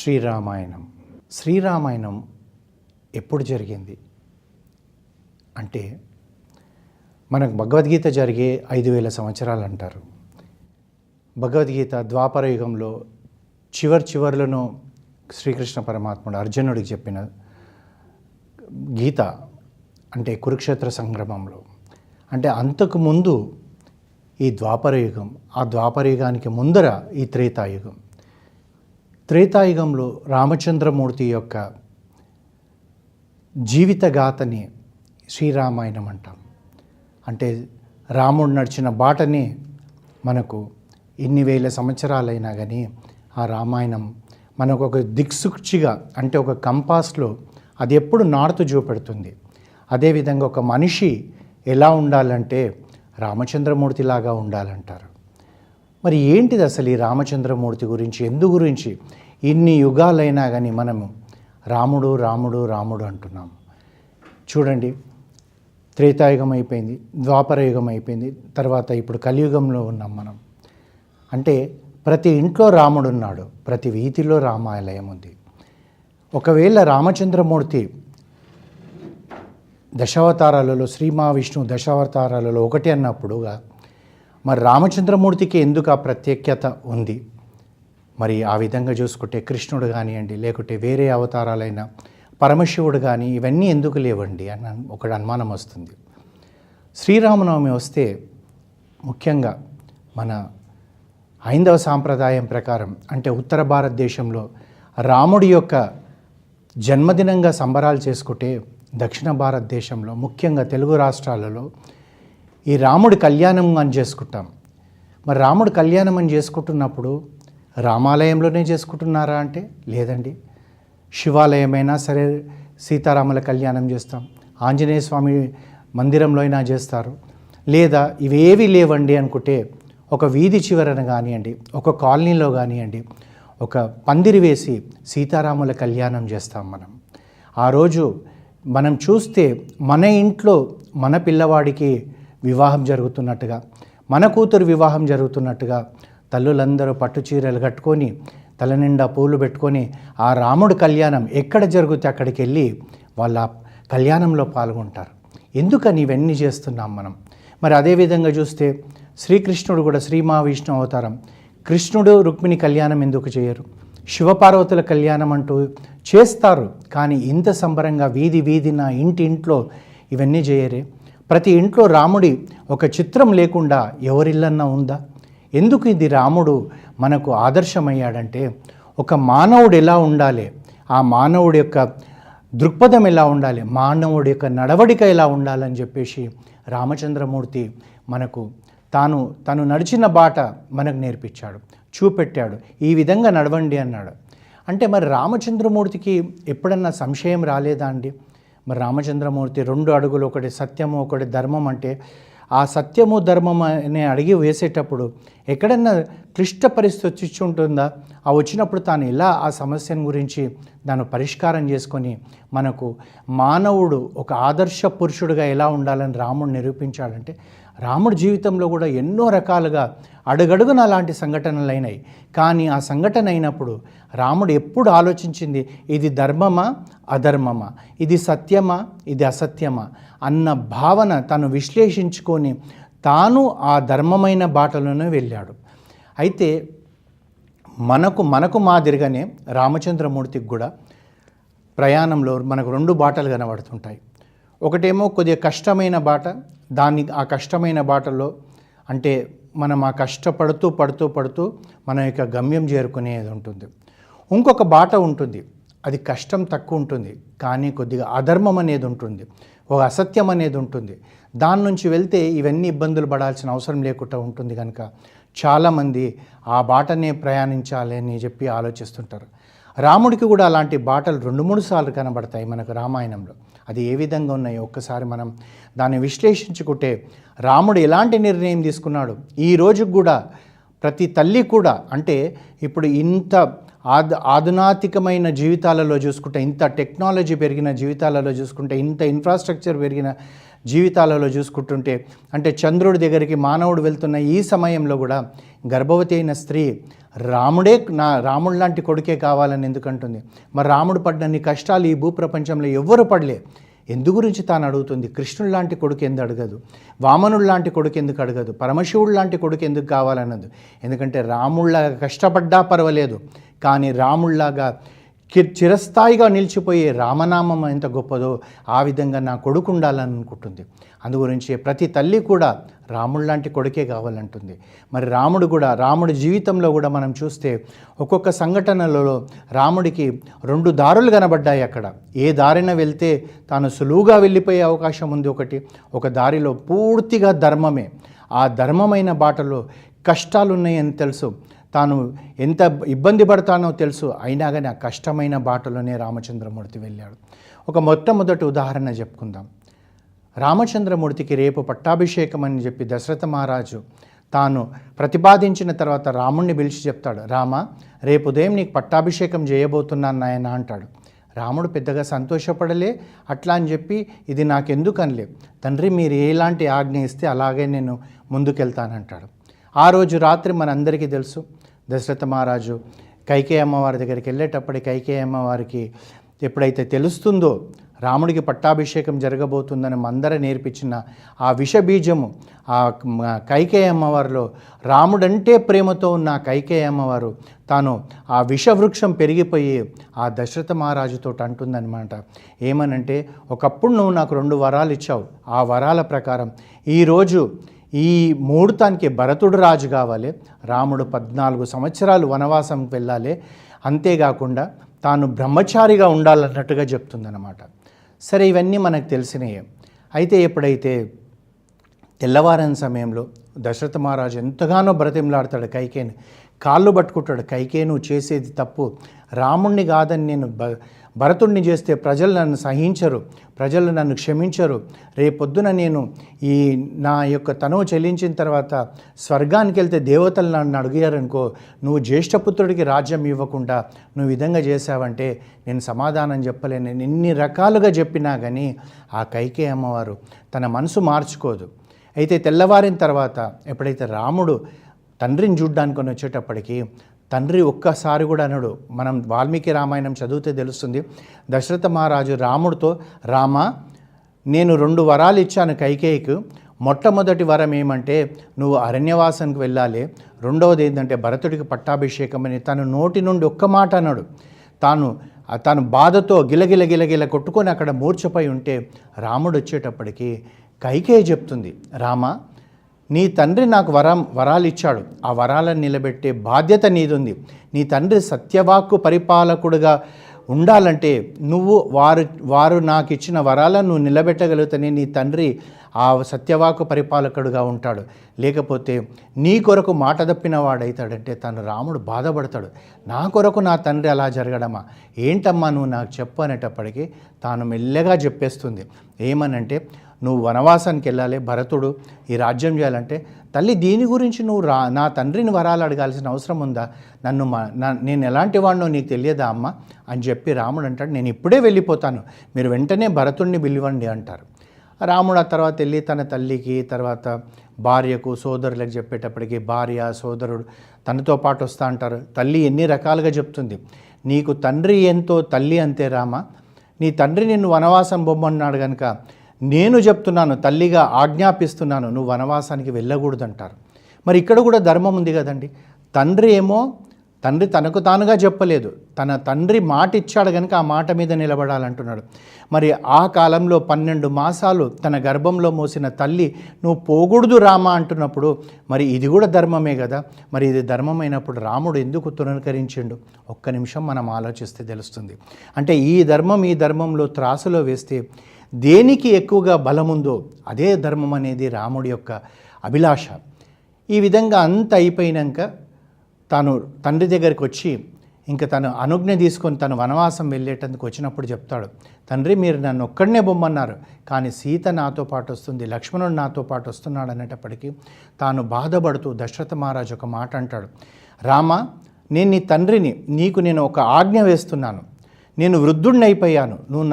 శ్రీరామాయణం. శ్రీరామాయణం ఎప్పుడు జరిగింది అంటే, మనకు భగవద్గీత జరిగే 5000 సంవత్సరాలు అంటారు. భగవద్గీత ద్వాపర యుగంలో చివర్లను శ్రీకృష్ణ పరమాత్ముడు అర్జునుడికి చెప్పిన గీత అంటే కురుక్షేత్ర సంగ్రామంలో. అంటే అంతకు ముందు ఈ ద్వాపర యుగం, ఆ ద్వాపర యుగానికి ముందర ఈ త్రేతాయుగం. త్రేతాయుగంలో రామచంద్రమూర్తి యొక్క జీవిత గాథని శ్రీరామాయణం అంటాం. అంటే రాముడు నడిచిన బాటని మనకు ఇన్ని వేల సంవత్సరాలైనా కానీ ఆ రామాయణం మనకు ఒక దిక్సూచిగా, అంటే ఒక కంపాస్లో అది ఎప్పుడు నార్త్ చూపెడుతుంది. అదేవిధంగా ఒక మనిషి ఎలా ఉండాలంటే రామచంద్రమూర్తిలాగా ఉండాలంటారు. మరి ఏంటిది అసలు ఈ రామచంద్రమూర్తి గురించి, ఎందు గురించి ఇన్ని యుగాలైనా కానీ మనము రాముడు రాముడు రాముడు అంటున్నాము? చూడండి, త్రేతాయుగం అయిపోయింది, ద్వాపర యుగం అయిపోయింది, తర్వాత ఇప్పుడు కలియుగంలో ఉన్నాం మనం. అంటే ప్రతి ఇంట్లో రాముడు ఉన్నాడు, ప్రతి వీధిలో రామాలయం ఉంది. ఒకవేళ రామచంద్రమూర్తి దశావతారాలలో, శ్రీ మహావిష్ణువు దశావతారాలలో ఒకటి అన్నప్పుడుగా మరి రామచంద్రమూర్తికి ఎందుకు ఆ ప్రత్యేకత ఉంది? మరి ఆ విధంగా చూసుకుంటే కృష్ణుడు కానివ్వండి, లేకుంటే వేరే అవతారాలైన పరమశివుడు కానీ ఇవన్నీ ఎందుకు లేవండి అని ఒక అనుమానం వస్తుంది. శ్రీరామనవమి వస్తే ముఖ్యంగా మన హైందవ సాంప్రదాయం ప్రకారం, అంటే ఉత్తర భారతదేశంలో రాముడి యొక్క జన్మదినంగా సంబరాలు చేసుకుంటే, దక్షిణ భారతదేశంలో ముఖ్యంగా తెలుగు రాష్ట్రాలలో ఈ రాముడి కళ్యాణం అని చేసుకుంటాం. మరి రాముడి కళ్యాణం అని చేసుకుంటున్నప్పుడు రామాలయంలోనే చేసుకుంటున్నారా అంటే లేదండి. శివాలయమైనా సరే సీతారాముల కళ్యాణం చేస్తాం, ఆంజనేయ స్వామి మందిరంలో అయినా చేస్తారు. లేదా ఇవేవి లేవండి అనుకుంటే ఒక వీధి చివరన కానివ్వండి, ఒక కాలనీలో కానివ్వండి, ఒక పందిరి వేసి సీతారాముల కళ్యాణం చేస్తాం మనం. ఆ రోజు మనం చూస్తే మన ఇంట్లో మన పిల్లవాడికి వివాహం జరుగుతున్నట్టుగా, మన కూతురు వివాహం జరుగుతున్నట్టుగా తల్లులందరూ పట్టు చీరలు కట్టుకొని తల నిండా పూలు పెట్టుకొని ఆ రాముడి కళ్యాణం ఎక్కడ జరిగితే అక్కడికి వెళ్ళి వాళ్ళ కళ్యాణంలో పాల్గొంటారు. ఎందుకని ఇవన్నీ చేస్తున్నాం మనం? మరి అదేవిధంగా చూస్తే శ్రీకృష్ణుడు కూడా శ్రీ మహావిష్ణు అవతారం, కృష్ణుడు రుక్మిణి కళ్యాణం ఎందుకు చేయరు? శివపార్వతుల కళ్యాణం అంటూ చేస్తారు, కానీ ఇంత సంబరంగా వీధి వీధిన ఇంట్లో ఇవన్నీ చేయరే. ప్రతి ఇంట్లో రాముడి ఒక చిత్రం లేకుండా ఎవరిల్లన్నా ఉందా? ఎందుకు ఇది రాముడు మనకు ఆదర్శమయ్యాడంటే, ఒక మానవుడు ఎలా ఉండాలి, ఆ మానవుడి యొక్క దృక్పథం ఎలా ఉండాలి, మానవుడి యొక్క నడవడిక ఎలా ఉండాలని చెప్పేసి రామచంద్రమూర్తి మనకు తను నడిచిన బాట మనకు నేర్పించాడు, చూపెట్టాడు. ఈ విధంగా నడవండి అన్నాడు. అంటే మరి రామచంద్రమూర్తికి ఎప్పుడన్నా సంశయం రాలేదా అండి? మరి రామచంద్రమూర్తి 2 అడుగులు, ఒకటి సత్యము ఒకటి ధర్మం అంటే ఆ సత్యము ధర్మం అనే అడిగి వేసేటప్పుడు ఎక్కడన్నా క్లిష్ట పరిస్థితి వచ్చి ఉంటుందా? ఆ వచ్చినప్పుడు తాను ఎలా ఆ సమస్యను గురించి దాన్ని పరిష్కారం చేసుకొని మనకు మానవుడు ఒక ఆదర్శ పురుషుడిగా ఎలా ఉండాలని రాముడు నిరూపించాడంటే, రాముడి జీవితంలో కూడా ఎన్నో రకాలుగా అడుగడుగున అలాంటి సంఘటనలు అయినాయి. కానీ ఆ సంఘటన అయినప్పుడు రాముడు ఎప్పుడు ఆలోచించింది, ఇది ధర్మమా అధర్మమా, ఇది సత్యమా ఇది అసత్యమా అన్న భావన తను విశ్లేషించుకొని తాను ఆ ధర్మమైన బాటలోనే వెళ్ళాడు. అయితే మనకు మాదిరిగానే రామచంద్రమూర్తికి కూడా ప్రయాణంలో మనకు 2 బాటలు కనబడుతుంటాయి. ఒకటేమో కొద్దిగా కష్టమైన బాట, ఆ కష్టమైన బాటలో అంటే మనం ఆ కష్టపడుతూ పడుతూ మన యొక్క గమ్యం చేరుకునేది ఉంటుంది. ఇంకొక బాట ఉంటుంది, అది కష్టం తక్కువ ఉంటుంది, కానీ కొద్దిగా అధర్మం అనేది ఉంటుంది, ఒక అసత్యం అనేది ఉంటుంది. దాని నుంచి వెళ్తే ఇవన్నీ ఇబ్బందులు పడాల్సిన అవసరం లేకుండా ఉంటుంది. కనుక చాలామంది ఆ బాటనే ప్రయాణించాలి అని చెప్పి ఆలోచిస్తుంటారు. రాముడికి కూడా అలాంటి బాటలు 2-3 సార్లు కనబడతాయి మనకు రామాయణంలో. అది ఏ విధంగా ఉన్నాయో ఒక్కసారి మనం దాన్ని విశ్లేషించుకుంటే, రాముడు ఎలాంటి నిర్ణయం తీసుకున్నాడు, ఈ రోజుకు కూడా ప్రతి తల్లి కూడా, అంటే ఇప్పుడు ఇంత ఆధునాతికమైన జీవితాలలో చూసుకుంటే, ఇంత టెక్నాలజీ పెరిగిన జీవితాలలో చూసుకుంటే, ఇంత ఇన్ఫ్రాస్ట్రక్చర్ పెరిగిన జీవితాలలో చూసుకుంటుంటే, అంటే చంద్రుడి దగ్గరికి మానవుడు వెళ్తున్న ఈ సమయంలో కూడా గర్భవతి అయిన స్త్రీ రాముడు లాంటి కొడుకే కావాలని ఎందుకంటుంది? మరి రాముడు పడ్డన్ని కష్టాలు ఈ భూప్రపంచంలో ఎవ్వరు పడలే. ఎందు గురించి తాను అడుగుతుంది? కృష్ణుడు లాంటి కొడుకు ఎందుకు అడగదు? వామనుడు లాంటి కొడుకు ఎందుకు అడగదు? పరమశివుడు లాంటి కొడుకు ఎందుకు కావాలన్నది? ఎందుకంటే రాముళ్లాగా కష్టపడ్డా పర్వాలేదు, కానీ రాముళ్లాగా చిరస్థాయిగా నిలిచిపోయే రామనామం ఎంత గొప్పదో ఆ విధంగా నా కొడుకు ఉండాలని అనుకుంటుంది. అందుగురించి ప్రతి తల్లి కూడా రాముడు లాంటి కొడుకే కావాలంటుంది. మరి రాముడి జీవితంలో కూడా మనం చూస్తే ఒక్కొక్క సంఘటనలలో రాముడికి 2 దారులు కనబడ్డాయి. అక్కడ ఏ దారిన వెళ్తే తాను సులువుగా వెళ్ళిపోయే అవకాశం ఉంది. ఒక దారిలో పూర్తిగా ధర్మమే, ఆ ధర్మమైన బాటలో కష్టాలున్నాయని తెలుసు, తాను ఎంత ఇబ్బంది పడతానో తెలుసు, అయినా కానీ ఆ కష్టమైన బాటలోనే రామచంద్రమూర్తి వెళ్ళాడు. ఒక మొట్టమొదటి ఉదాహరణ చెప్పుకుందాం. రామచంద్రమూర్తికి రేపు పట్టాభిషేకం అని చెప్పి దశరథ మహారాజు తాను ప్రతిపాదించిన తర్వాత రాముణ్ణి పిలిచి చెప్తాడు, రామ రేపు ఉదయం నీకు పట్టాభిషేకం చేయబోతున్నాను నాయన అంటాడు. రాముడు పెద్దగా సంతోషపడలే. అట్లా అని చెప్పి ఇది నాకెందుకు అనలే. తండ్రి మీరు ఎలాంటి ఆజ్ఞ ఇస్తే అలాగే నేను ముందుకెళ్తానంటాడు. ఆ రోజు రాత్రి మనందరికీ తెలుసు, దశరథ మహారాజు కైకేయి అమ్మవారి దగ్గరికి వెళ్ళేటప్పటికి కైకేయి అమ్మవారికి ఎప్పుడైతే తెలుస్తుందో రాముడికి పట్టాభిషేకం జరగబోతుందని మందర నేర్పించిన ఆ విషబీజము ఆ కైకేయి అమ్మవారిలో, రాముడంటే ప్రేమతో ఉన్న కైకేయి అమ్మవారు తాను ఆ విషవృక్షం పెరిగిపోయి ఆ దశరథ మహారాజుతో అంటుందన్నమాట. ఏమనంటే, ఒకప్పుడు నువ్వు నాకు 2 వరాలు ఇచ్చావు, ఆ వరాల ప్రకారం ఈరోజు ఈ ముహూర్తానికి భరతుడు రాజు కావాలి, రాముడు 14 సంవత్సరాలు వనవాసంకి వెళ్ళాలి, అంతేకాకుండా తాను బ్రహ్మచారిగా ఉండాలన్నట్టుగా చెప్తుందన్నమాట. సరే, ఇవన్నీ మనకు తెలిసినయే. అయితే ఎప్పుడైతే తెల్లవారిన సమయంలో దశరథ మహారాజు ఎంతగానో బ్రతిమలాడతాడు కైకేయిని, కాళ్ళు పట్టుకుంటాడు. కైకేయి నువ్వు చేసేది తప్పు, రాముణ్ణి కాదని నేను భరతుడిని చేస్తే ప్రజలు నన్ను సహించరు, ప్రజలు నన్ను క్షమించరు. రేపొద్దున నేను ఈ నా యొక్క తనువు చెల్లించిన తర్వాత స్వర్గానికి వెళ్తే దేవతలు నన్ను అడిగారనుకో, నువ్వు జ్యేష్ఠపుత్రుడికి రాజ్యం ఇవ్వకుండా నువ్వు విధంగా చేశావంటే నేను సమాధానం చెప్పలేను. నేను ఎన్ని రకాలుగా చెప్పినా కానీ ఆ కైకేయి అమ్మవారు తన మనసు మార్చుకోదు. అయితే తెల్లవారిన తర్వాత ఎప్పుడైతే రాముడు తండ్రిని చూడ్డానికి వచ్చేటప్పటికి తండ్రి ఒక్కసారి కూడా అనడు. మనం వాల్మీకి రామాయణం చదివితే తెలుస్తుంది. దశరథ మహారాజు రాముడితో, రామ నేను 2 వరాలు ఇచ్చాను కైకేయికి. మొట్టమొదటి వరం ఏమంటే నువ్వు అరణ్యవాసానికి వెళ్ళాలి, రెండవది ఏంటంటే భరతుడికి పట్టాభిషేకం అని తన నోటి నుండి ఒక్క మాట అన్నాడు. తాను బాధతో గిలగిల కొట్టుకొని అక్కడ మూర్ఛపోయి ఉంటే రాముడు వచ్చేటప్పటికి కైకేయి చెప్తుంది, రామ నీ తండ్రి నాకు వరాలు ఇచ్చాడు, ఆ వరాలను నిలబెట్టే బాధ్యత నీదుంది. నీ తండ్రి సత్యవాక్కు పరిపాలకుడుగా ఉండాలంటే నువ్వు వారు నాకు ఇచ్చిన వరాలను నువ్వు నిలబెట్టగలుగుతానే నీ తండ్రి ఆ సత్యవాక్కు పరిపాలకుడుగా ఉంటాడు. లేకపోతే నీ కొరకు మాట తప్పిన వాడైతాడంటే తను రాముడు బాధపడతాడు. నా కొరకు నా తండ్రి అలా జరగడమా, ఏంటమ్మా నువ్వు నాకు చెప్పు అనేటప్పటికీ తాను మెల్లగా చెప్పేస్తుంది. ఏమనంటే, నువ్వు వనవాసానికి వెళ్ళాలి, భరతుడు ఈ రాజ్యం చేయాలంటే, తల్లి దీని గురించి నువ్వు నా తండ్రిని వరాలు అడగాల్సిన అవసరం ఉందా? నేను ఎలాంటి వాడినో నీకు తెలియదా అమ్మ అని చెప్పి రాముడు అంటాడు, నేను ఇప్పుడే వెళ్ళిపోతాను, మీరు వెంటనే భరతుడిని పిలవండి అంటారు. రాముడు ఆ తర్వాత వెళ్ళి తన తల్లికి, తర్వాత భార్యకు, సోదరులకు చెప్పేటప్పటికి భార్య సోదరుడు తనతో పాటు వస్తా అంటారు. తల్లి ఎన్ని రకాలుగా చెప్తుంది, నీకు తండ్రి ఎంతో తల్లి అంతే రామ, నీ తండ్రి నిన్ను వనవాసం బొమ్మన్నాడు కనుక నేను చెప్తున్నాను, తల్లిగా ఆజ్ఞాపిస్తున్నాను, నువ్వు వనవాసానికి వెళ్ళకూడదంటారు. మరి ఇక్కడ కూడా ధర్మం ఉంది కదండి. తండ్రి తనకు తానుగా చెప్పలేదు, తన తండ్రి మాట ఇచ్చాడు కనుక ఆ మాట మీద నిలబడాలంటున్నాడు. మరి ఆ కాలంలో 12 మాసాలు తన గర్భంలో మోసిన తల్లి నువ్వు పోకూడదు రామ అంటున్నప్పుడు మరి ఇది కూడా ధర్మమే కదా. మరి ఇది ధర్మమైనప్పుడు రాముడు ఎందుకు తృణీకరించిండు? ఒక్క నిమిషం మనం ఆలోచిస్తే తెలుస్తుంది. అంటే ఈ ధర్మంలో త్రాసులో వేస్తే దేనికి ఎక్కువగా బలముందో అదే ధర్మం అనేది రాముడి యొక్క అభిలాష. ఈ విధంగా అంత అయిపోయినాక తాను తండ్రి దగ్గరికి వచ్చి ఇంకా తను అనుజ్ఞ తీసుకొని తను వనవాసం వెళ్ళేటందుకు వచ్చినప్పుడు చెప్తాడు, తండ్రి మీరు నన్ను ఒక్కడనే బొమ్మన్నారు, కానీ సీత నాతో పాటు వస్తుంది, లక్ష్మణుడు నాతో పాటు వస్తున్నాడు అనేటప్పటికీ తాను బాధపడుతూ దశరథ మహారాజు ఒక మాట అంటాడు, రామ నేను నీ తండ్రిని, నీకు నేను ఒక ఆజ్ఞ వేస్తున్నాను, నేను వృద్ధుడిని అయిపోయాను, నువ్వు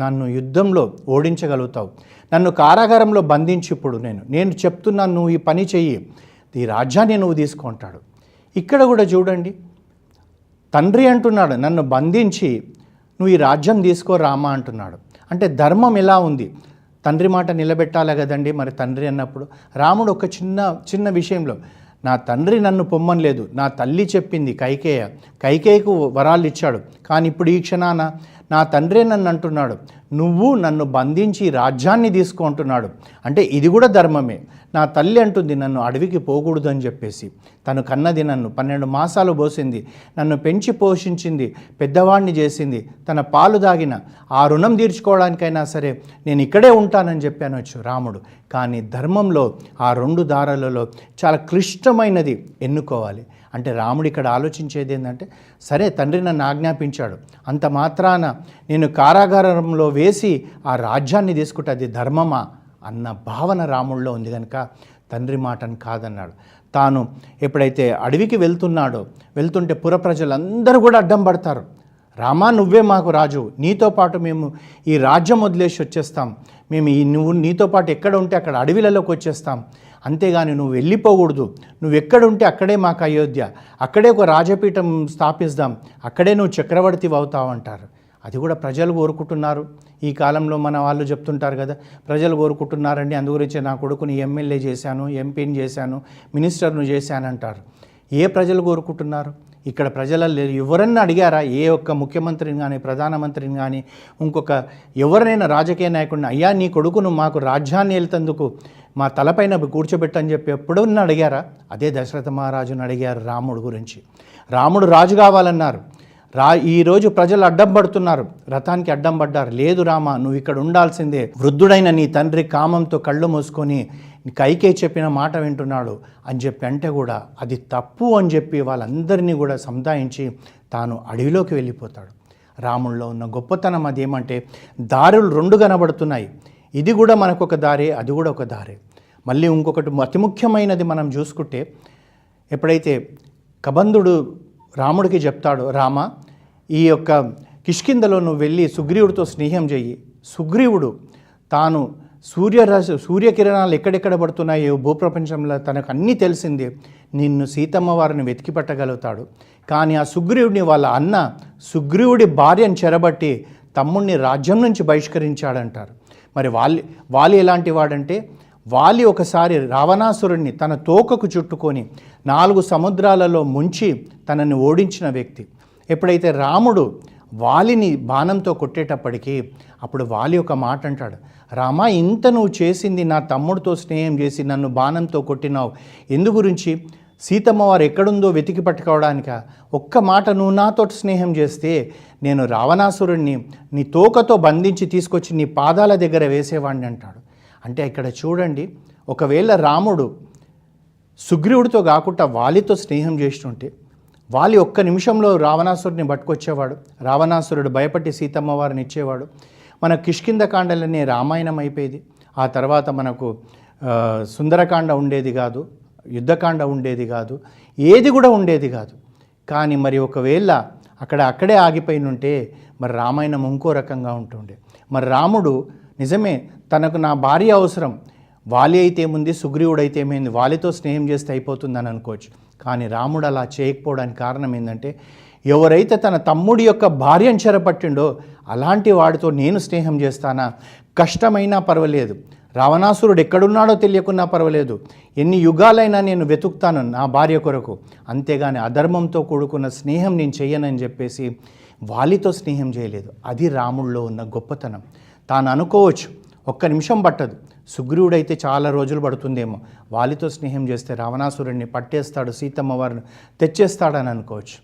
నన్ను యుద్ధంలో ఓడించగలుగుతావు, నన్ను కారాగారంలో బంధించి ఇప్పుడు నేను చెప్తున్నాను, నువ్వు ఈ పని చెయ్యి, ఈ రాజ్యాన్ని నువ్వు తీసుకుంటాడు. ఇక్కడ కూడా చూడండి, తండ్రి అంటున్నాడు నన్ను బంధించి నువ్వు ఈ రాజ్యం తీసుకో రామా అంటున్నాడు. అంటే ధర్మం ఎలా ఉంది? తండ్రి మాట నిలబెట్టాలి కదండి. మరి తండ్రి అన్నప్పుడు రాముడు ఒక చిన్న విషయంలో, నా తండ్రి నన్ను పొమ్మనలేదు, నా తల్లి చెప్పింది కైకేయకు వరాలు ఇచ్చాడు, కానీ ఇప్పుడు ఈ క్షణాన నా తండ్రే నన్ను అంటున్నాడు, నువ్వు నన్ను బంధించి రాజ్యాన్ని తీసుకో అంటున్నాడు. అంటే ఇది కూడా ధర్మమే. నా తల్లి అంటుంది నన్ను అడవికి పోకూడదు అని చెప్పేసి, తను కన్నది నన్ను 12 మాసాలు పోసింది, నన్ను పెంచి పోషించింది, పెద్దవాడిని చేసింది, తన పాలు దాగిన ఆ రుణం తీర్చుకోవడానికైనా సరే నేను ఇక్కడే ఉంటానని చెప్పానొచ్చు రాముడు. కానీ ధర్మంలో ఆ 2 దారాలలో చాలా క్లిష్టమైనది ఎన్నుకోవాలి. అంటే రాముడు ఇక్కడ ఆలోచించేది ఏంటంటే, సరే తండ్రి నన్ను ఆజ్ఞాపించాడు, అంత మాత్రాన నేను కారాగారంలో వేసి ఆ రాజ్యాన్ని తీసుకుంటే అది ధర్మమా అన్న భావన రాముడిలో ఉంది కనుక తండ్రి మాటను కాదన్నాడు. తాను ఎప్పుడైతే అడవికి వెళ్తుంటే పుర ప్రజలందరూ కూడా అడ్డం పడతారు. రామా నువ్వే మాకు రాజు, నీతో పాటు మేము ఈ రాజ్యం వదిలేసి వచ్చేస్తాం, మేము నువ్వు నీతో పాటు ఎక్కడ ఉంటే అక్కడ అడవిలలోకి వచ్చేస్తాం, అంతేగాని నువ్వు వెళ్ళిపోకూడదు, నువ్వు ఎక్కడుంటే అక్కడే మాకు అయోధ్య, అక్కడే ఒక రాజపీఠం స్థాపిస్తాం, అక్కడే నువ్వు చక్రవర్తి అవుతావు అంటారు. అది కూడా ప్రజలు కోరుకుంటున్నారు. ఈ కాలంలో మన వాళ్ళు చెప్తుంటారు కదా, ప్రజలు కోరుకుంటున్నారండి, అందుగురించి నా కొడుకుని ఎమ్మెల్యే చేశాను, ఎంపీని చేశాను, మినిస్టర్ను చేశానంటారు. ఏ ప్రజలు కోరుకుంటున్నారు? ఇక్కడ ప్రజలలో ఎవరన్నా అడిగారా? ఏ ఒక్క ముఖ్యమంత్రిని కానీ, ప్రధానమంత్రిని కానీ, ఇంకొక ఎవరినైనా రాజకీయ నాయకుడిని, అయ్యా నీ కొడుకును మాకు రాజ్యాన్ని వెళ్తందుకు మా తలపైన కూర్చోబెట్టని చెప్పి ఎప్పుడన్నా అడిగారా? అదే దశరథ మహారాజును అడిగారు రాముడు గురించి. రాముడు రాజు కావాలన్నారు. ఈరోజు ప్రజలు అడ్డం పడుతున్నారు, రథానికి అడ్డం పడ్డారు. లేదు రామ, నువ్వు ఇక్కడ ఉండాల్సిందే, వృద్ధుడైన నీ తండ్రి కామంతో కళ్ళు మూసుకొని కైకేయి చెప్పిన మాట వింటున్నాడు అని చెప్పి అంటే కూడా అది తప్పు అని చెప్పి వాళ్ళందరినీ కూడా సముదాయించి తాను అడవిలోకి వెళ్ళిపోతాడు. రాముల్లో ఉన్న గొప్పతనం అదేమంటే, దారులు 2 కనబడుతున్నాయి. ఇది కూడా మనకు ఒక దారే, అది కూడా ఒక దారే. మళ్ళీ ఇంకొకటి అతి ముఖ్యమైనది మనం చూసుకుంటే, ఎప్పుడైతే కబంధుడు రాముడికి చెప్తాడో, రామ ఈ యొక్క కిష్కింధలో నువ్వు వెళ్ళి సుగ్రీవుడితో స్నేహం చెయ్యి, సుగ్రీవుడు తాను సూర్యకిరణాలు ఎక్కడెక్కడ పడుతున్నాయో భూప్రపంచంలో తనకు అన్నీ తెలిసిందే, నిన్ను సీతమ్మ వారిని వెతికి పట్టగలుగుతాడు. కానీ ఆ సుగ్రీవుడిని వాళ్ళ అన్న సుగ్రీవుడి భార్యను చెరబట్టి తమ్ముడిని రాజ్యం నుంచి బహిష్కరించాడంటారు. మరి వాలి ఎలాంటి వాడంటే, వాలి ఒకసారి రావణాసురుడిని తన తోకకు చుట్టుకొని 4 సముద్రాలలో ముంచి తనని ఓడించిన వ్యక్తి. ఎప్పుడైతే రాముడు వాలిని బాణంతో కొట్టేటప్పటికీ అప్పుడు వాలి ఒక మాట అంటాడు, రామా ఇంత నువ్వు చేసింది నా తమ్ముడితో స్నేహం చేసి నన్ను బాణంతో కొట్టినావు, ఎందు గురించి? సీతమ్మ వారు ఎక్కడుందో వెతికి పట్టుకోవడానిక? ఒక్క మాట, నువ్వు నాతో స్నేహం చేస్తే నేను రావణాసురుడిని నీ తోకతో బంధించి తీసుకొచ్చి నీ పాదాల దగ్గర వేసేవాడిని అంటాడు. అంటే ఇక్కడ చూడండి, ఒకవేళ రాముడు సుగ్రీవుడితో కాకుండా వాలితో స్నేహం చేస్తుంటే వాలి ఒక్క నిమిషంలో రావణాసురుడిని పట్టుకొచ్చేవాడు, రావణాసురుడు భయపడి సీతమ్మ వారిని ఇచ్చేవాడు. మన కిష్కింధకాండలనే రామాయణం అయిపోయేది. ఆ తర్వాత మనకు సుందరకాండ ఉండేది కాదు, యుద్ధకాండ ఉండేది కాదు, ఏది కూడా ఉండేది కాదు. కానీ మరి ఒకవేళ అక్కడే ఆగిపోయినుంటే మరి రామాయణం ఇంకో రకంగా ఉంటుండే. మరి రాముడు నిజమే తనకు నా భార్య అవసరం, వాలి అయితే ఏముంది, సుగ్రీవుడు అయితే ఏమైంది, వాలితో స్నేహం చేస్తే అయిపోతుందని అనుకోవచ్చు. కానీ రాముడు అలా చేయకపోవడానికి కారణం ఏంటంటే, ఎవరైతే తన తమ్ముడి యొక్క భార్యను చెరపట్టిండో అలాంటి వాడితో నేను స్నేహం చేస్తానా, కష్టమైనా పర్వాలేదు, రావణాసురుడు ఎక్కడున్నాడో తెలియకున్నా పర్వాలేదు, ఎన్ని యుగాలైనా నేను వెతుకుతాను నా భార్య కొరకు, అంతేగాని అధర్మంతో కూడుకున్న స్నేహం నేను చెయ్యనని చెప్పేసి వాలితో స్నేహం చేయలేదు. అది రాముడిలో ఉన్న గొప్పతనం. తాను అనుకోవచ్చు ఒక్క నిమిషం పట్టదు, సుగ్రీవుడైతే చాలా రోజులు పడుతుందేమో, వాలితో స్నేహం చేస్తే రావణాసురుడిని పట్టేస్తాడు, సీతమ్మ వారిని తెచ్చేస్తాడని అనుకోవచ్చు.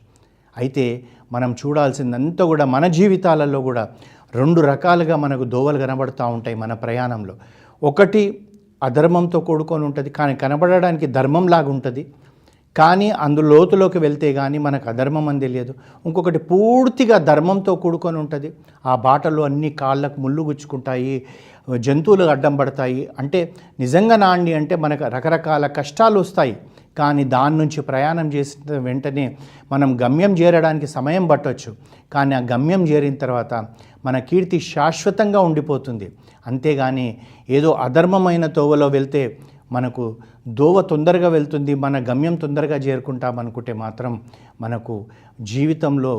అయితే మనం చూడాల్సిందంతా కూడా మన జీవితాలలో కూడా 2 రకాలుగా మనకు దోవలు కనబడుతూ ఉంటాయి మన ప్రయాణంలో. ఒకటి అధర్మంతో కూడుకొని ఉంటుంది, కానీ కనబడడానికి ధర్మంలాగా ఉంటుంది, కానీ అందు లోతులోకి వెళ్తే కానీ మనకు అధర్మం అని తెలియదు. ఇంకొకటి పూర్తిగా ధర్మంతో కూడుకొని ఉంటుంది, ఆ బాటలో అన్ని కాళ్ళకు ముళ్ళు గుచ్చుకుంటాయి, జంతువులు అడ్డం పడతాయి. అంటే నిజంగా నాండి అంటే మనకు రకరకాల కష్టాలు వస్తాయి, కానీ దాని నుంచి ప్రయాణం చేసిన వెంటనే మనం గమ్యం చేరడానికి సమయం పట్టవచ్చు, కానీ ఆ గమ్యం చేరిన తర్వాత మన కీర్తి శాశ్వతంగా ఉండిపోతుంది. అంతేగాని ఏదో అధర్మమైన తోవలో వెళ్తే మనకు దోవ తొందరగా వెళ్తుంది, మన గమ్యం తొందరగా చేరుకుంటాం అనుకుంటే మాత్రం మనకు జీవితంలో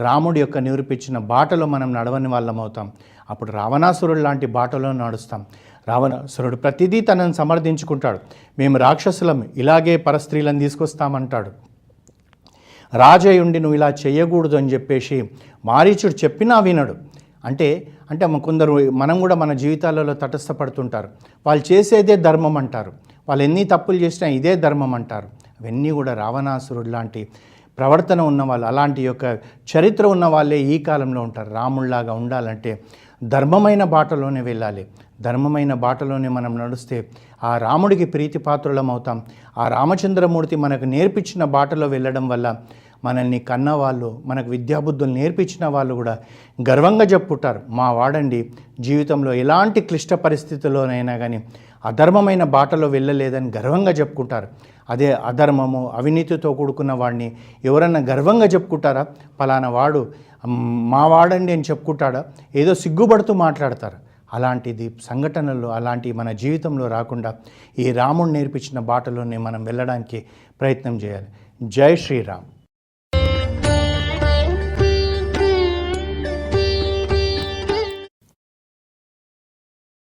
రాముడి యొక్క నిరూపించిన బాటలో మనం నడవని వాళ్ళం అవుతాం. అప్పుడు రావణాసురుడు లాంటి బాటలో నడుస్తాం. రావణాసురుడు ప్రతిదీ తనను సమర్థించుకుంటాడు. మేము రాక్షసులం, ఇలాగే పరస్త్రీలను తీసుకొస్తామంటాడు. రాజయుండి నువ్వు ఇలా చేయకూడదు అని చెప్పేసి మారీచుడు చెప్పినా వినడు. అంటే కొందరు మనం కూడా మన జీవితాలలో తటస్థపడుతుంటారు. వాళ్ళు చేసేదే ధర్మం అంటారు, వాళ్ళు ఎన్ని తప్పులు చేసినా ఇదే ధర్మం అంటారు. అవన్నీ కూడా రావణాసురుడు లాంటి ప్రవర్తన ఉన్నవాళ్ళు, అలాంటి యొక్క చరిత్ర ఉన్న వాళ్ళే ఈ కాలంలో ఉంటారు. రాముళ్లాగా ఉండాలంటే ధర్మమైన బాటలోనే వెళ్ళాలి. ధర్మమైన బాటలోనే మనం నడుస్తే ఆ రాముడికి ప్రీతిపాత్రులం అవుతాం. ఆ రామచంద్రమూర్తి మనకు నేర్పించిన బాటలో వెళ్ళడం వల్ల మనల్ని కన్నవాళ్ళు, మనకు విద్యాబుద్ధులు నేర్పించిన వాళ్ళు కూడా గర్వంగా చెప్పుకుంటారు, మా వాడండి జీవితంలో ఎలాంటి క్లిష్ట పరిస్థితుల్లోనైనా కానీ అధర్మమైన బాటలో వెళ్ళలేదని గర్వంగా చెప్పుకుంటారు. అదే అధర్మము, అవినీతితో కూడుకున్న వాడిని ఎవరన్నా గర్వంగా చెప్పుకుంటారా? పలానా వాడు మా వాడండి అని చెప్పుకుంటాడా? ఏదో సిగ్గుపడుతూ మాట్లాడతారు. అలాంటిది సంఘటనలు అలాంటి మన జీవితంలో రాకుండా ఈ రాముడు నేర్పించిన బాటలోనే మనం వెళ్ళడానికి ప్రయత్నం చేయాలి. జై శ్రీరామ్.